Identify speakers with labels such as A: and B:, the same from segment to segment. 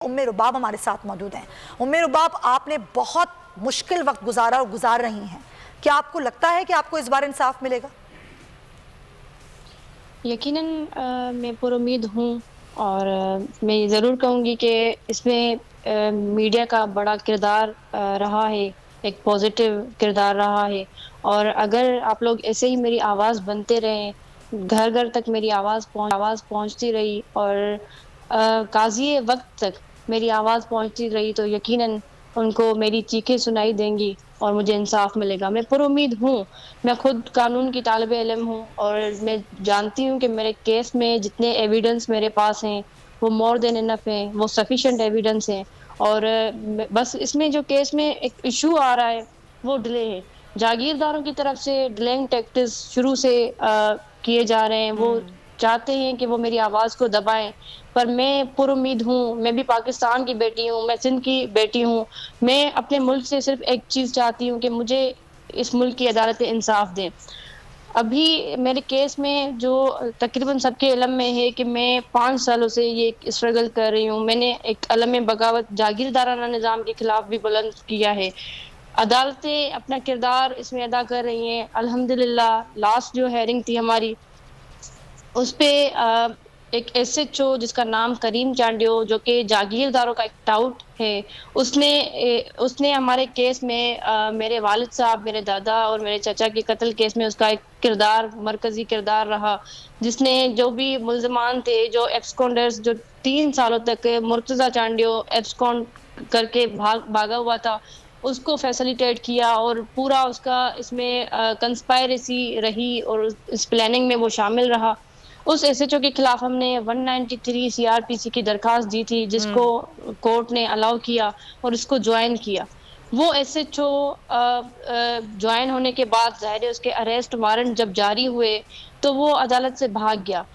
A: उम्मे रुबाब हमारे साथ मौजूद हैं। उम्मे रुबाब, आपने बहुत मुश्किल वक्त गुजारा और गुजार रही हैं, क्या आपको लगता है कि आपको इस बार इंसाफ मिलेगा?
B: यकीनन मैं पुरुम्मीद हूँ और मैं ये ज़रूर कहूँगी कि इसमें मीडिया का बड़ा किरदार रहा है, एक पॉजिटिव किरदार रहा है। और अगर आप लोग ऐसे ही मेरी आवाज़ बनते रहें, घर-घर तक मेरी आवाज़ पहुँचती रही और काज़िए वक़्त तक मेरी आवाज़ पहुँचती रही, तो यकीनन उनको मेरी चीखें सुनाई देंगी और मुझे इंसाफ मिलेगा। मैं पुरुम्मीद हूँ, मैं खुद कानून की तालिब-ए-इल्म हूँ और मैं जानती हूँ कि मेरे केस में जितने एविडेंस मेरे पास हैं, वो मोर देन इनफ हैं, वो सफिशिएंट एविडेंस हैं। और बस इसमें जो केस में एक इश्यू आ रहा है, वो डिले है। जागीरदारों की तरफ से डिलेइंग टैक्टिक्स शुरू से किए जा रहे हैं। वो चाहते हैं कि वो मेरी आवाज़ को दबाएँ, पर मैं पुरुम्मीद हूँ, मैं भी पाकिस्तान की बेटी हूँ, मैं सिंध की बेटी हूँ। मैं अपने मुल्क से सिर्फ़ एक चीज़ चाहती हूँ कि मुझे इस मुल्क की अदालतें इंसाफ़ दें। अभी मेरे केस में जो तकरीबन सबके इल्म में है कि मैं 5 सालों से ये स्ट्रगल कर रही हूँ। मैंने एक अलम बगावत जागीरदाराना निज़ाम के खिलाफ भी बुलंद किया है। अदालतें अपना किरदार इसमें अदा कर रही हैं। अल्हम्दुलिल्लाह लास्ट जो हेयरिंग थी हमारी, उसपे एक एसएचओ जिसका नाम करीम चांडियो, जो कि जागीरदारों का एक टाउट है, उसने हमारे केस में मेरे वालिद साहब, मेरे दादा और मेरे चाचा के कत्ल केस में उसका एक किरदार, मरकज़ी किरदार रहा, जिसने जो भी मुल्ज़मान थे, जो एब्सकॉन्डर्स, जो 3 सालों तक मुर्तज़ा चांडियो एब्सकॉन्ड करके भागा हुआ था, उसको फैसिलिटेट किया और पूरा उसका इसमें कंस्पायरेसी रही और इस प्लानिंग में वो शामिल रहा। उस एसएचओ के खिलाफ हमने 193 सीआरपीसी की दरखास्त दी थी, जिसको कोर्ट ने अलाउ किया और इसको ज्वाइन किया। वो एसएचओ ज्वाइन होने के बाद ज़ाहिर है उसके अरेस्ट वारंट जब जारी हुए, तो वो अदालत से भाग गया।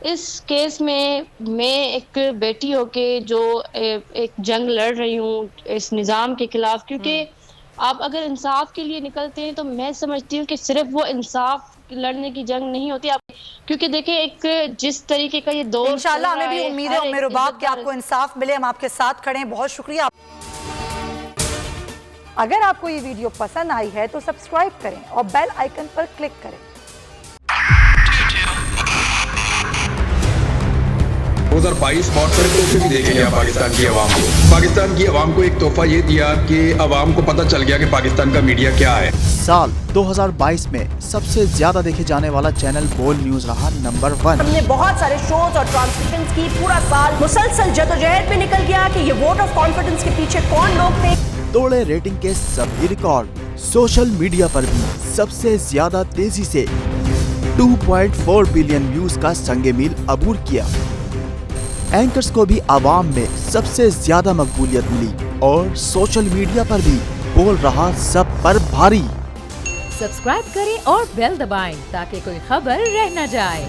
B: इस केस में मैं एक बेटी होके जो एक जंग लड़ रही हूँ इस निज़ाम के खिलाफ, क्योंकि आप अगर इंसाफ के लिए निकलते हैं, तो मैं समझती हूँ कि सिर्फ वो इंसाफ लड़ने की जंग नहीं होती। आप क्योंकि देखिए एक जिस तरीके का ये दौर
A: इंशाल्लाह हमें भी उम्मीद है उम्मे रुबाब कि आपको इंसाफ मिले। हम आपके साथ खड़े हैं। बहुत शुक्रिया। अगर आपको ये वीडियो पसंद आई है तो सब्सक्राइब करें और बेल आइकन पर क्लिक करें।
C: 2022 बहुत बड़े तोहफे भी देके गया पाकिस्तान की आवाम को। पाकिस्तान की आवाम को एक तोहफा ये दिया कि आवाम को पता चल गया कि पाकिस्तान का मीडिया क्या है।
D: साल 2022 में सबसे ज्यादा देखे जाने वाला चैनल बोल न्यूज रहा नंबर 1।
E: हमने बहुत सारे शोज और ट्रांसमिशंस की, पूरा साल मुसलसल जदोजहद में निकल गया कि ये वोट ऑफ कॉन्फिडेंस के पीछे कौन लोग थे।
D: तोड़े रेटिंग के सभी रिकॉर्ड। सोशल मीडिया पर भी सबसे ज्यादा तेजी से 2.4 बिलियन व्यूज का संगे मील अबूर किया। एंकर्स को भी आवाम में सबसे ज्यादा मकबूलियत मिली और सोशल मीडिया पर भी बोल रहा सब पर भारी।
F: सब्सक्राइब करें और बेल दबाएं ताकि कोई खबर रह न जाए।